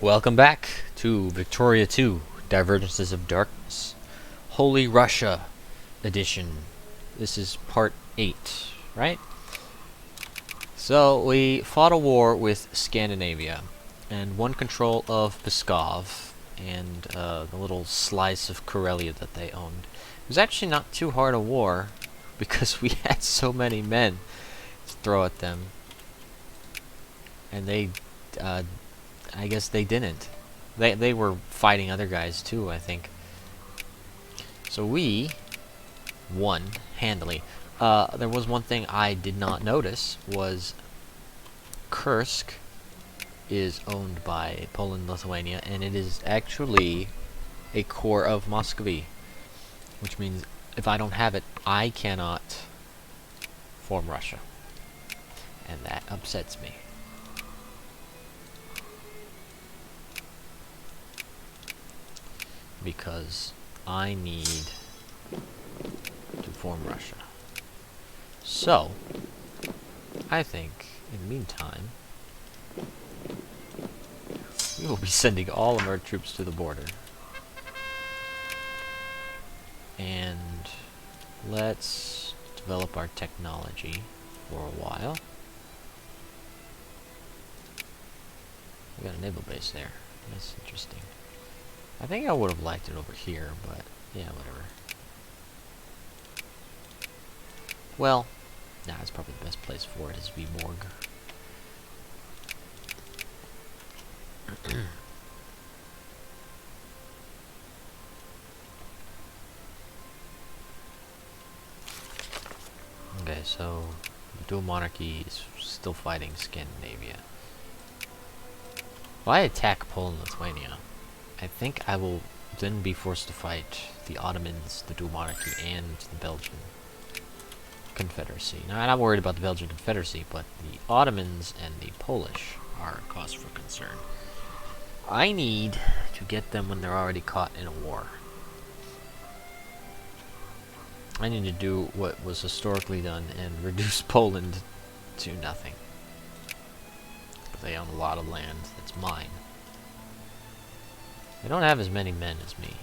Welcome back to Victoria 2, Divergences of Darkness. Holy Russia edition. This is part 8, right? So, we fought a war with Scandinavia, and won control of Pskov, and the little slice of Karelia that they owned. It was actually not too hard a war, because we had so many men to throw at them. And they, I guess they didn't. They were fighting other guys too, I think. So we won handily. There was one thing I did not notice was Kursk is owned by Poland, Lithuania, and it is actually a core of Muscovy, which means if I don't have it, I cannot form Russia, and that upsets me. Because I need to form Russia. So, I think, in the meantime, we will be sending all of our troops to the border. And let's develop our technology for a while. We got a naval base there. That's interesting. I think I would have liked it over here, but yeah, whatever. Well, nah, it's probably the best place for it is Viborg. Okay, so the dual monarchy is still fighting Scandinavia. If I attack Poland and Lithuania, I think I will then be forced to fight the Ottomans, the dual monarchy, and the Belgian Confederacy. Now, I'm not worried about the Belgian Confederacy, but the Ottomans and the Polish are a cause for concern. I need to get them when they're already caught in a war. I need to do what was historically done and reduce Poland to nothing. They own a lot of land that's mine. They don't have as many men as me.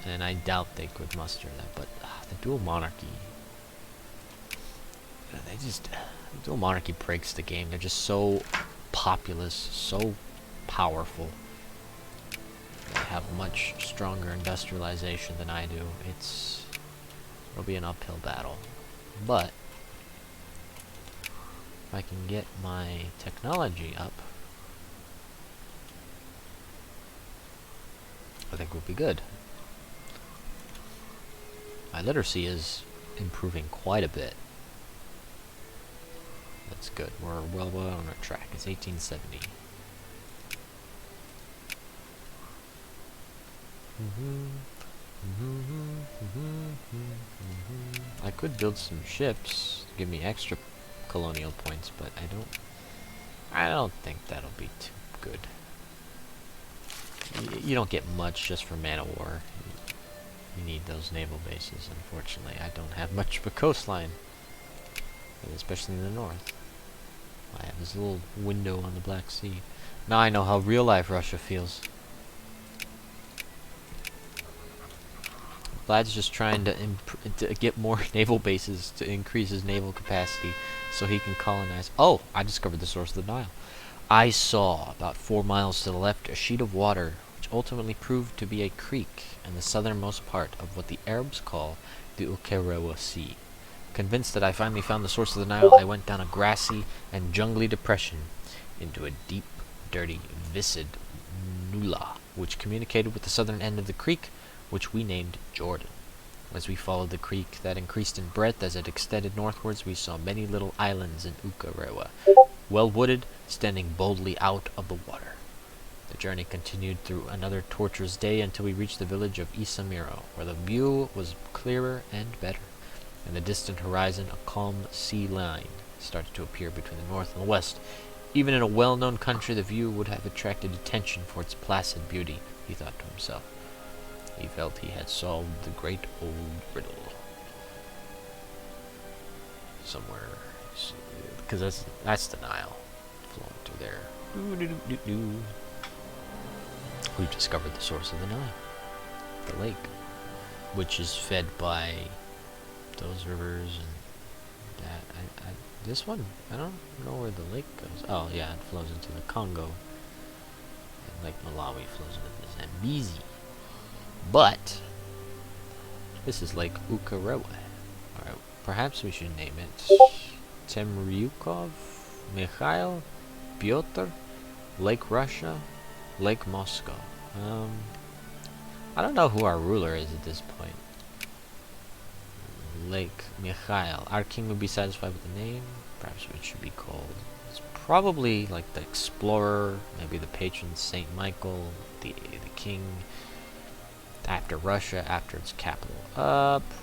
And I doubt they could muster that, but the dual monarchy... the dual monarchy breaks the game. They're just so populous, so powerful. They have much stronger industrialization than I do. It'll be an uphill battle. But if I can get my technology up, I think we'll be good. My literacy is improving quite a bit. That's good. We're well on our track. It's 1870. I could build some ships to give me extra colonial points, but I don't think that'll be too good. You don't get much just for man-of-war. You need those naval bases. Unfortunately, I don't have much of a coastline, especially in the north. I have this little window on the Black Sea. Now I know how real-life Russia feels. Vlad's just trying to get more naval bases to increase his naval capacity so he can colonize. Oh, I discovered the source of the Nile. I saw, about 4 miles to the left, a sheet of water which ultimately proved to be a creek in the southernmost part of what the Arabs call the Ukerewe Sea. Convinced that I finally found the source of the Nile, I went down a grassy and jungly depression into a deep, dirty, viscid nullah, which communicated with the southern end of the creek, which we named Jordan. As we followed the creek that increased in breadth as it extended northwards, we saw many little islands in Ukerewe, well wooded, standing boldly out of the water. The journey continued through another torturous day until we reached the village of Isamiro, where the view was clearer and better. In the distant horizon, a calm sea line started to appear between the north and the west. Even in a well-known country, the view would have attracted attention for its placid beauty, he thought to himself. He felt he had solved the great old riddle. Somewhere, because that's the Nile flowing through there. Doo-doo-doo-doo-doo. We've discovered the source of the Nile, the lake, which is fed by those rivers and that. This one, I don't know where the lake goes. Oh yeah, it flows into the Congo, and Lake Malawi flows into the Zambezi. But this is Lake Ukerewe. Alright, perhaps we should name it Temryukov, Mikhail, Pyotr, Lake Russia, Lake Moscow. I don't know who our ruler is at this point. Lake Mikhail. Our king would be satisfied with the name. Perhaps it should be called. It's probably like the explorer, maybe the patron Saint Michael, the king. After Russia, after its capital.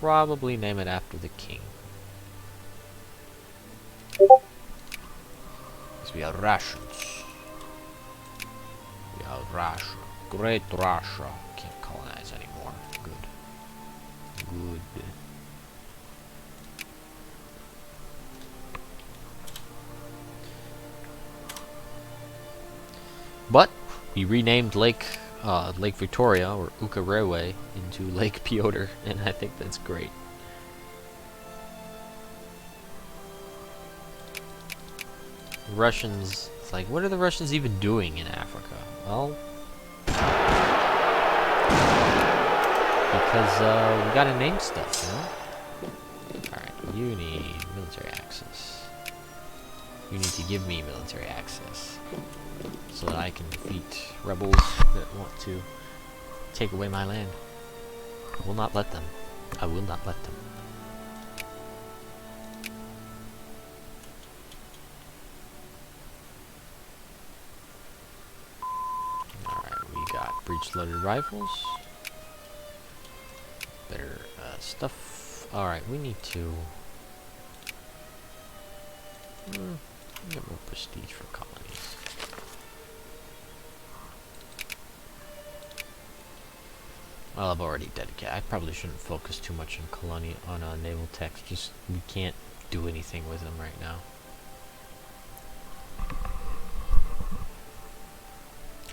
Probably name it after the king. Because we are Russians. We are Russia. Great Russia. Can't colonize anymore. Good. Good. But we renamed Lake Victoria, or Ukerewe, into Lake Pyotr, and I think that's great. The Russians, it's like, what are the Russians even doing in Africa? Well, because we gotta name stuff, you know? Alright, you need military access. You need to give me military access, so that I can defeat rebels that want to take away my land. I will not let them. I will not let them. Alright, we got breech-loaded rifles. Better stuff. Alright, we need to get more prestige for colonies. Well, I've already dedicated. I probably shouldn't focus too much on naval techs. Just we can't do anything with them right now.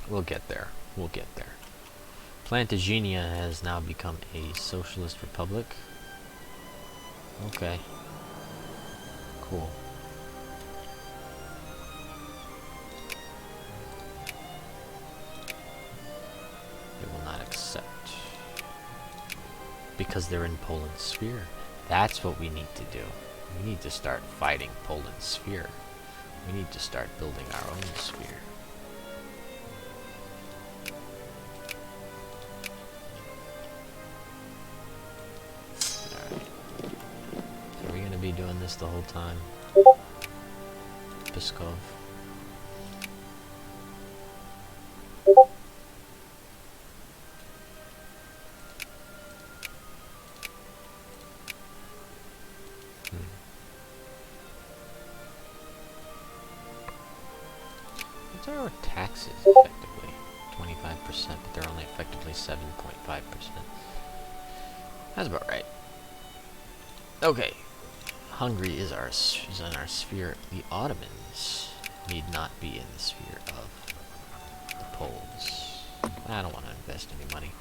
We'll get there. We'll get there. Plantagenet has now become a socialist republic. Okay. Cool. They will not accept. Because they're in Poland's sphere. That's what we need to do. We need to start fighting Poland's sphere. We need to start building our own sphere. Alright. So are we going to be doing this the whole time? Pskov. What's our taxes effectively? 25%, but they're only effectively 7.5%. That's about right. Okay. Hungary is in our sphere. The Ottomans need not be in the sphere of the Poles. I don't want to invest any money.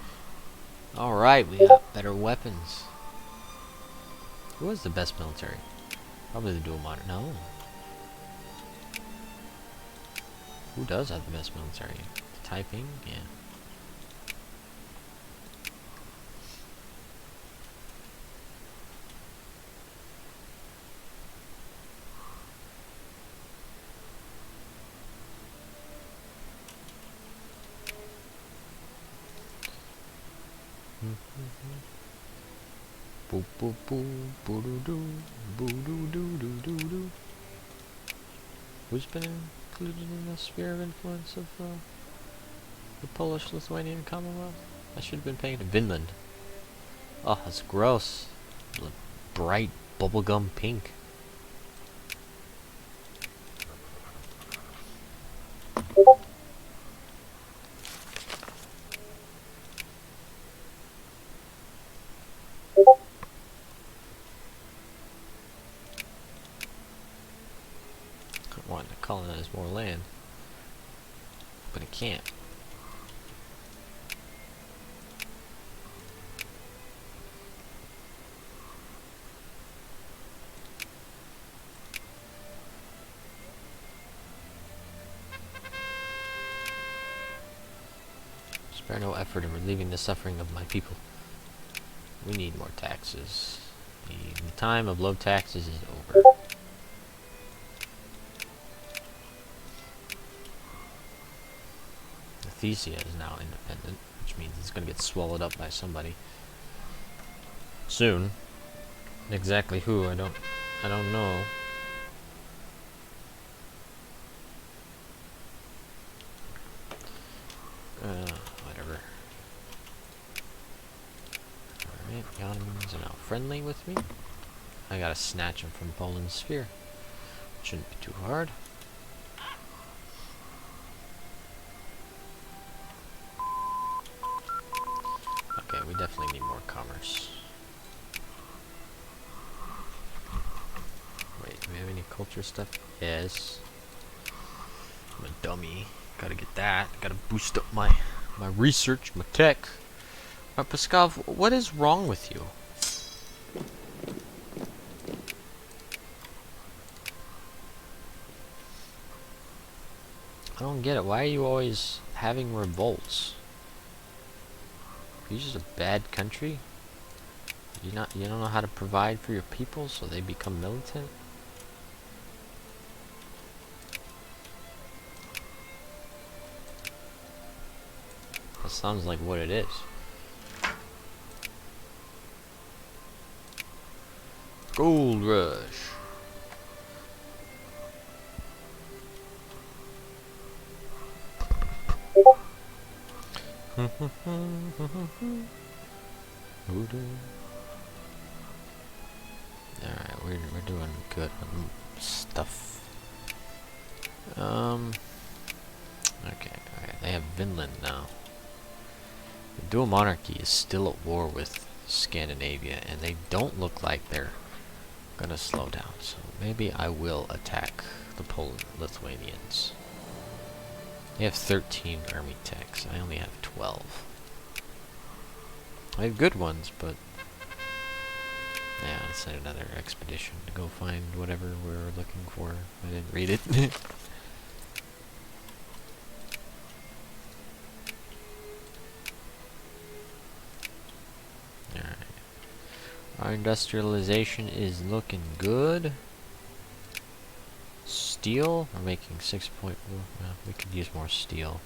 Alright, we got better weapons. Who has the best military? Probably the dual modern. No. Who does have the best military? The Taiping? Yeah. Boo boo boo boo doo doo boo doo doo doo doo doo. Who's been included in the sphere of influence of the Polish-Lithuanian Commonwealth? I should have been paying to Vinland. Oh, that's gross. Bright bubblegum pink. Wanting to colonize more land. but it can't. Spare no effort in relieving the suffering of my people. We need more taxes. The time of low taxes is over. Thesia is now independent, which means it's going to get swallowed up by somebody soon. Exactly who, I don't know. Whatever. Alright, the Ottomans are now friendly with me. I gotta snatch them from Poland's sphere. Shouldn't be too hard. Okay, we definitely need more commerce. Wait, do we have any culture stuff? Yes. I'm a dummy. Gotta get that. Gotta boost up my research, my tech. Pskov, what is wrong with you? I don't get it. Why are you always having revolts? Are you just a bad country? You don't know how to provide for your people, so they become militant? That sounds like what it is. Gold rush. Alright, we're doing good on stuff. Okay, alright, they have Vinland now. The dual monarchy is still at war with Scandinavia, and they don't look like they're gonna slow down, so maybe I will attack the Lithuanians. They have 13 army techs. I only have 12. I have good ones, but yeah, let's send another expedition to go find whatever we're looking for. I didn't read it. Alright. Our industrialization is looking good. Steel, we're making 6.4. Well, we could use more steel.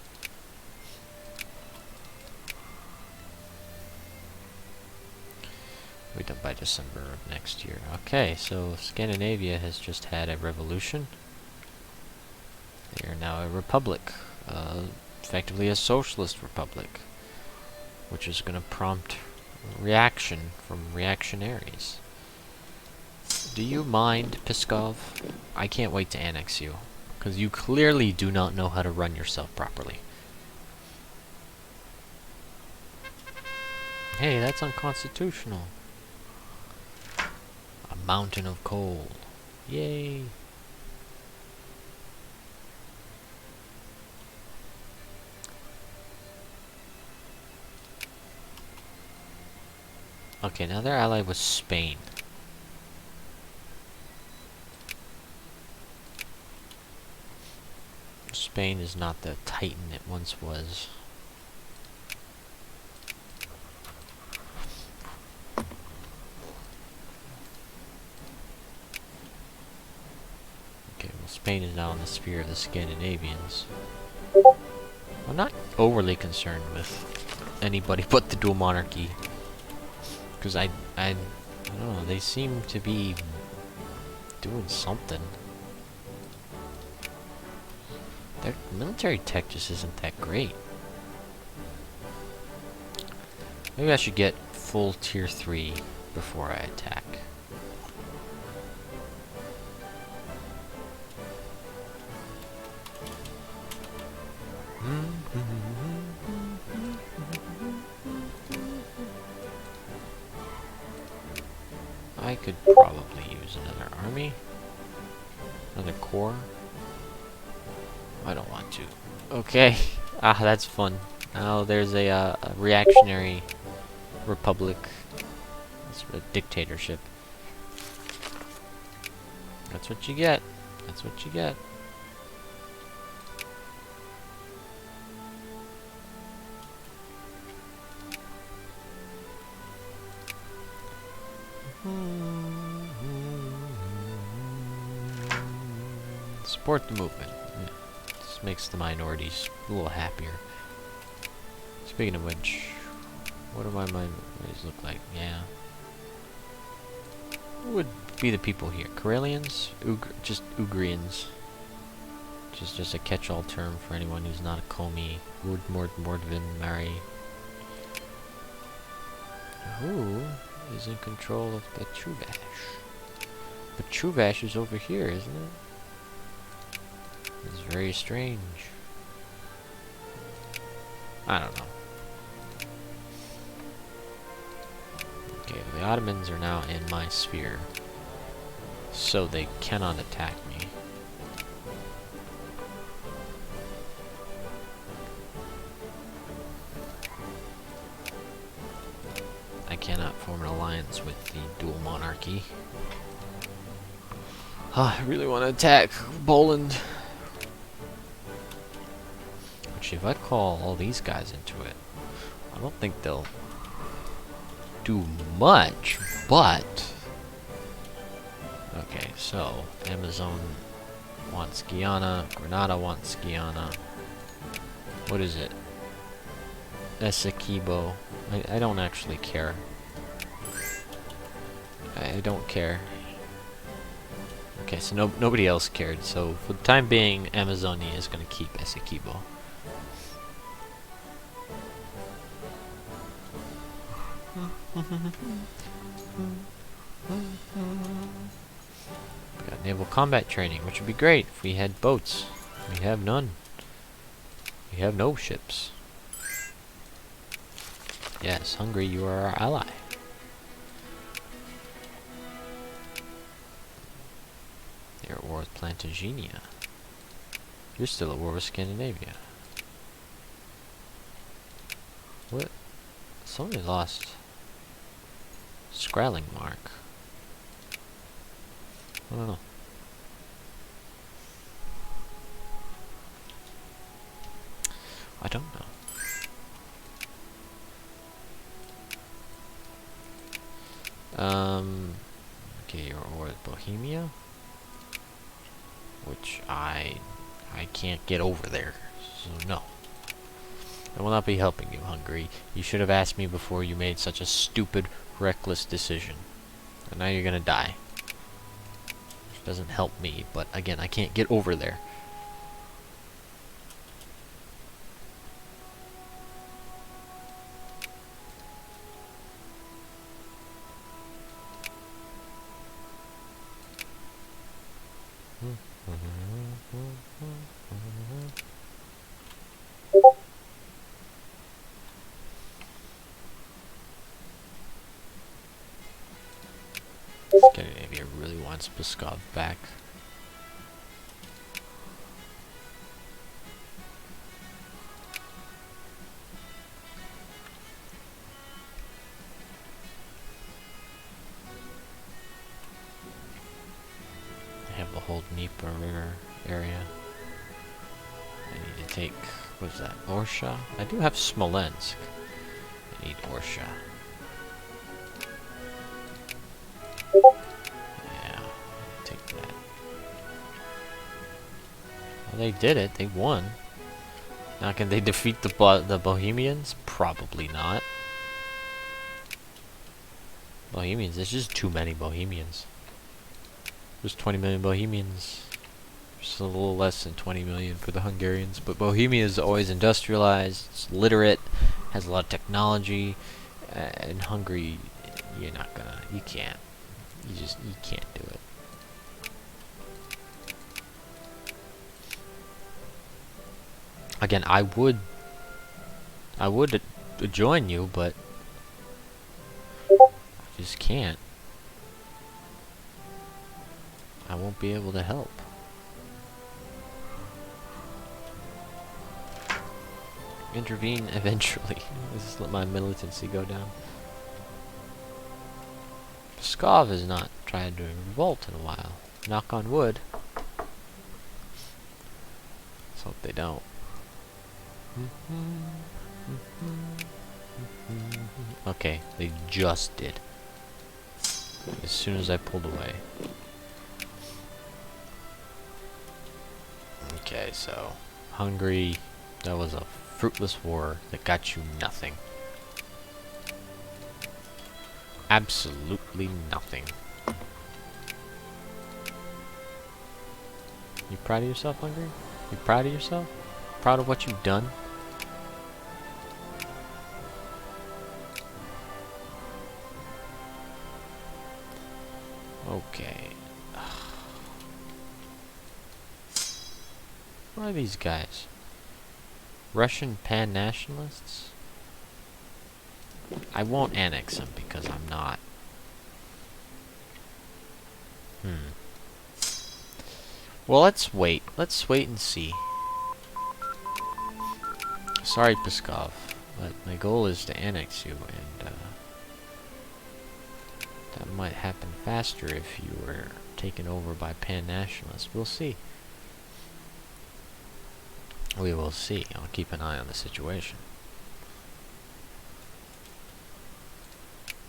We'll be done by December of next year. Okay, so Scandinavia has just had a revolution. They are now a republic, effectively a socialist republic, which is going to prompt reaction from reactionaries. Do you mind, Pskov? I can't wait to annex you, because you clearly do not know how to run yourself properly. Hey, that's unconstitutional. A mountain of coal. Yay. Okay, now they're allied with Spain. Spain is not the titan it once was. Okay, well, Spain is now in the sphere of the Scandinavians. I'm not overly concerned with anybody but the dual monarchy, because I don't know, they seem to be doing something. Their military tech just isn't that great. Maybe I should get full tier 3 before I attack. I could probably use another army. Another corps. I don't want to. Okay. Ah, that's fun. Now there's a reactionary republic. It's a dictatorship. That's what you get. That's what you get. Support the movement. Yeah. Just makes the minorities a little happier. Speaking of which, what do my minorities look like? Yeah. Who would be the people here? Karelians? Just Ugrians. Just a catch-all term for anyone who's not a Komi. Mordvin, Mari. Who is in control of the Chuvash? But Chuvash is over here, isn't it? It's very strange. I don't know. Okay, the Ottomans are now in my sphere, so they cannot attack me. I cannot form an alliance with the dual monarchy. I really want to attack Poland. Actually, if I call all these guys into it, I don't think they'll do much, but... Okay, so, Amazon wants Guyana, Grenada wants Guyana. What is it? Essequibo. I don't actually care. I don't care. Okay, so nobody else cared, so for the time being, Amazonia is going to keep Essequibo. We got naval combat training, which would be great if we had boats. We have none. We have no ships. Yes, Hungary, you are our ally. You're at war with Plantagenet. You're still at war with Scandinavia. What? Somebody lost Skralling Mark. I don't know. I don't know. Okay, you're at war with Bohemia, which I can't get over there, so no. I will not be helping you, Hungary. You should have asked me before you made such a stupid, reckless decision. And now you're gonna die. Which doesn't help me, but again, I can't get over there. Scandinavia really wants Pskov back. I have the whole Dnieper River area. I need to take, what's that, Orsha? I do have Smolensk. I need Orsha. Yeah, take that. Well, they did it. They won. Now, can they defeat the Bohemians? Probably not. Bohemians, there's just too many Bohemians. There's 20 million Bohemians. Just a little less than 20 million for the Hungarians. But Bohemia is always industrialized, it's literate, has a lot of technology. In Hungary, you're not gonna, you can't. You can't do it. Again, I would join you, but I just can't. I won't be able to help. intervene eventually. Just let my militancy go down. Pskov has not tried to revolt in a while. Knock on wood. Let's hope they don't. Okay, they just did. As soon as I pulled away. Okay, so Hungary, that was a fruitless war that got you nothing. Absolutely nothing. You proud of yourself, Hungary? You proud of yourself? Proud of what you've done? Okay. What are these guys? Russian pan-nationalists? I won't annex them because I'm not. Well, let's wait. Let's wait and see. Sorry, Pskov, but my goal is to annex you, and that might happen faster if you were taken over by pan-nationalists. We'll see. We will see. I'll keep an eye on the situation.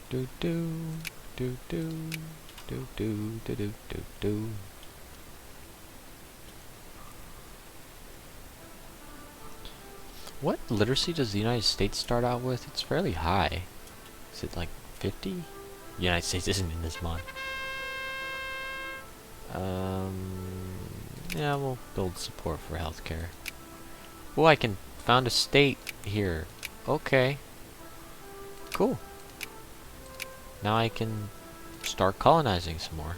Do do do do do do do do do do. What literacy does the United States start out with? It's fairly high. Is it like 50? The United States isn't in this mod. Yeah, we'll build support for healthcare. Oh, I can found a state here. Okay. Cool. Now I can start colonizing some more.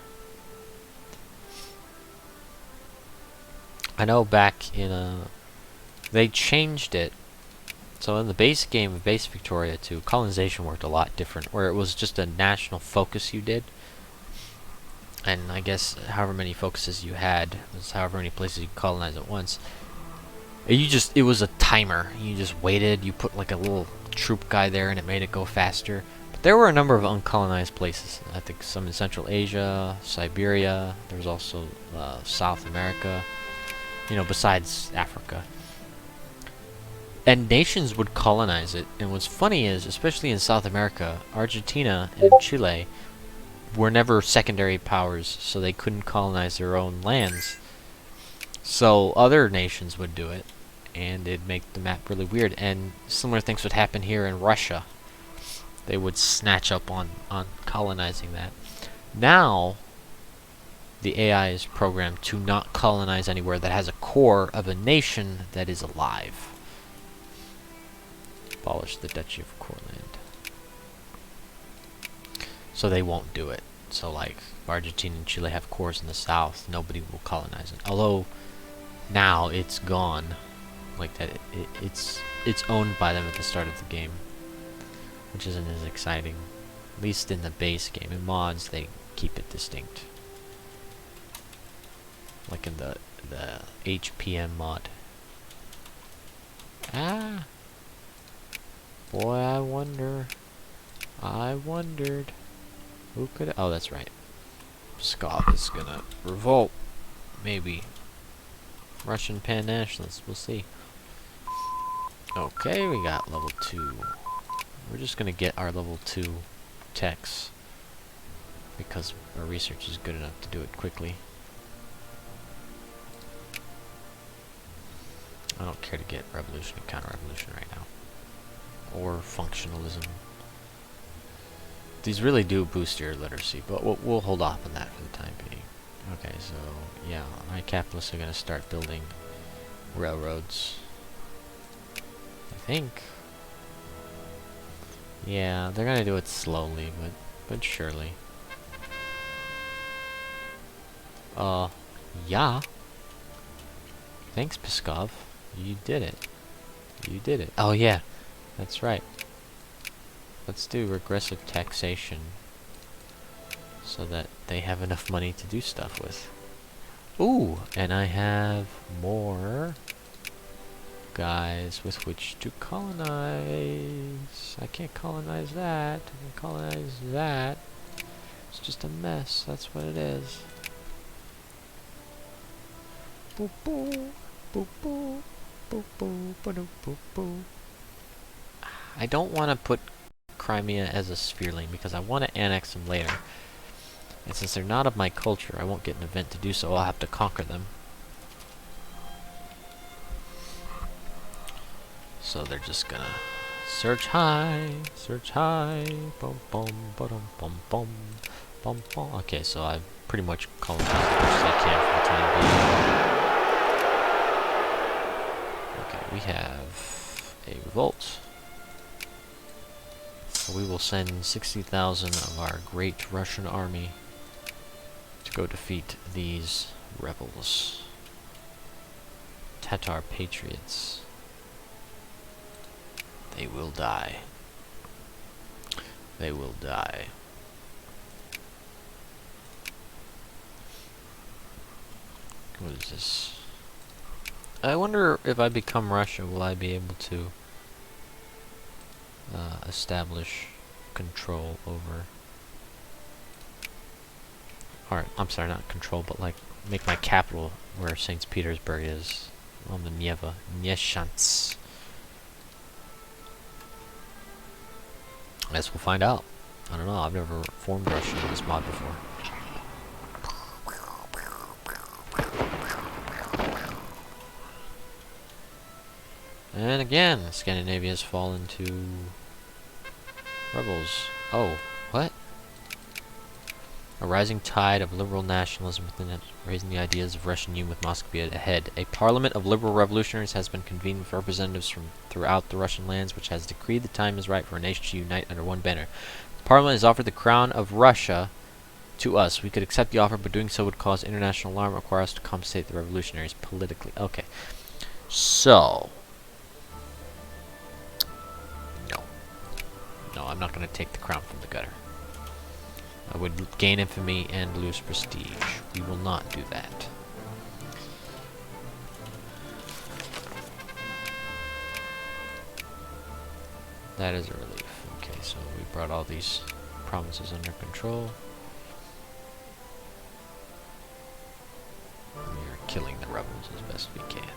I know back in they changed it. So in the base game of Base Victoria 2, colonization worked a lot different, where it was just a national focus you did. And I guess however many focuses you had was however many places you could colonize at once. It was a timer. You just waited, you put like a little troop guy there and it made it go faster. But there were a number of uncolonized places. I think some in Central Asia, Siberia, there was also South America, you know, besides Africa. And nations would colonize it, and what's funny is, especially in South America, Argentina and Chile were never secondary powers, so they couldn't colonize their own lands. So other nations would do it, and it'd make the map really weird. And similar things would happen here in Russia. They would snatch up on colonizing that. Now, the AI is programmed to not colonize anywhere that has a core of a nation that is alive. Abolish the Duchy of Courland. So they won't do it. So like Argentina and Chile have cores in the south, nobody will colonize it. Although now it's gone, like that, it's owned by them at the start of the game, which isn't as exciting. At least in the base game. In mods, they keep it distinct. Like in the HPM mod. Ah. Boy, I wondered. Who could... Oh, that's right. Pskov is gonna revolt. Maybe. Russian pan-nationalists. We'll see. Okay, we got level 2. We're just gonna get our level 2 techs. Because our research is good enough to do it quickly. I don't care to get revolution and counter-revolution right now. Or functionalism. These really do boost your literacy, but we'll hold off on that for the time being. Okay, so yeah, my capitalists are going to start building railroads. I think. Yeah, they're going to do it slowly, but surely. Yeah. Thanks, Pskov. You did it. You did it. Oh yeah. That's right. Let's do regressive taxation so that they have enough money to do stuff with. Ooh, and I have more guys with which to colonize. I can't colonize that. I can colonize that. It's just a mess. That's what it is. Boop boop boop boop boop boop boop boop boop. I don't want to put Crimea as a sphereling because I want to annex them later. And since they're not of my culture, I won't get an event to do so. I'll have to conquer them. So they're just gonna search high, boom, boom, boom, boom, boom, boom, boom. Okay, so I've pretty much colonized as much as I can for the time being. Okay, we have a revolt. So we will send 60,000 of our great Russian army to go defeat these rebels. Tatar patriots. They will die. They will die. What is this? I wonder if I become Russia, will I be able to establish control over... Or, I'm sorry, not control, but like make my capital where St. Petersburg is. On the Neva. Nyeshants. I guess we'll find out. I don't know, I've never formed Russia in this mod before. And again, Scandinavia has fallen to rebels. Oh, what? A rising tide of liberal nationalism within it, raising the ideas of Russian union with Muscovy ahead. A parliament of liberal revolutionaries has been convened with representatives from throughout the Russian lands, which has decreed the time is right for a nation to unite under one banner. The parliament has offered the crown of Russia to us. We could accept the offer, but doing so would cause international alarm and require us to compensate the revolutionaries politically. Okay. So... No, I'm not going to take the crown from the gutter. I would gain infamy and lose prestige. We will not do that. That is a relief. Okay, so we brought all these provinces under control. We are killing the rebels as best we can.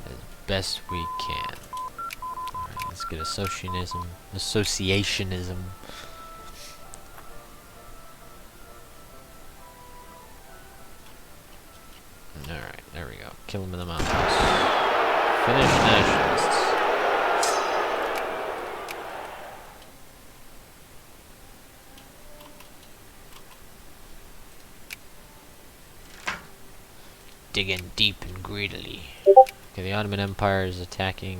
As best we can. Alright, let's get associationism. Alright, there we go. Kill them in the mountains. Finish nationalists. Digging deep and greedily. Okay, the Ottoman Empire is attacking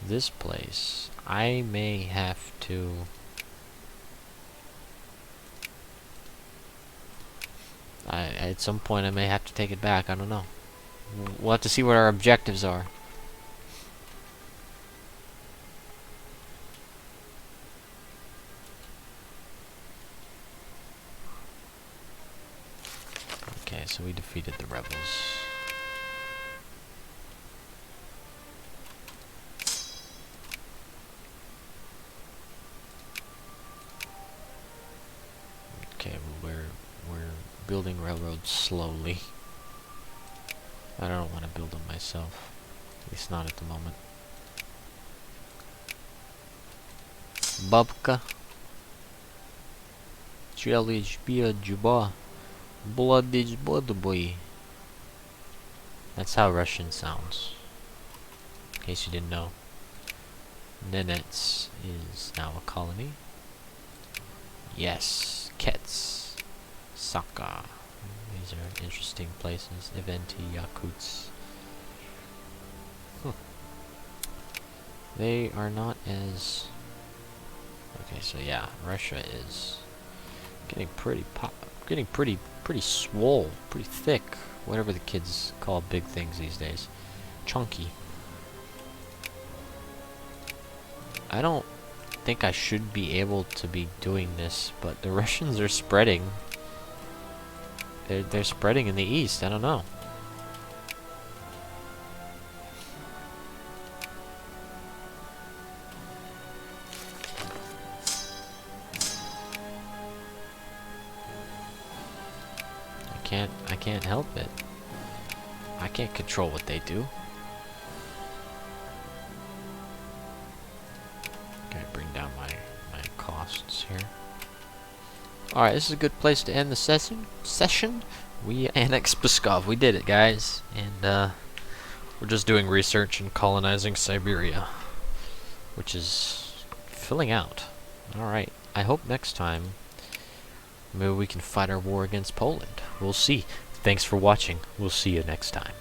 this place. I may have to... at some point I may have to take it back. I don't know. We'll have to see what our objectives are. Okay, so we defeated the rebels. Okay, well, we're building railroads slowly. I don't want to build them myself. At least not at the moment. Babka. Challenge Bia Juba. Bloodage Bloodboy. That's how Russian sounds. In case you didn't know. Nenets is now a colony. Yes. Kets. Saka. These are interesting places. Eventi, Yakuts. They are not as... Okay, so yeah, Russia is getting pretty pretty swole, pretty thick. Whatever the kids call big things these days. Chunky. I don't think I should be able to be doing this, but the Russians are spreading. They're spreading in the east. I don't know. can't help it. I can't control what they do. Okay, bring down my costs here. Alright, this is a good place to end the session. We annexed Pskov. We did it, guys. And we're just doing research and colonizing Siberia, which is filling out. Alright, I hope next time maybe we can fight our war against Poland. We'll see. Thanks for watching. We'll see you next time.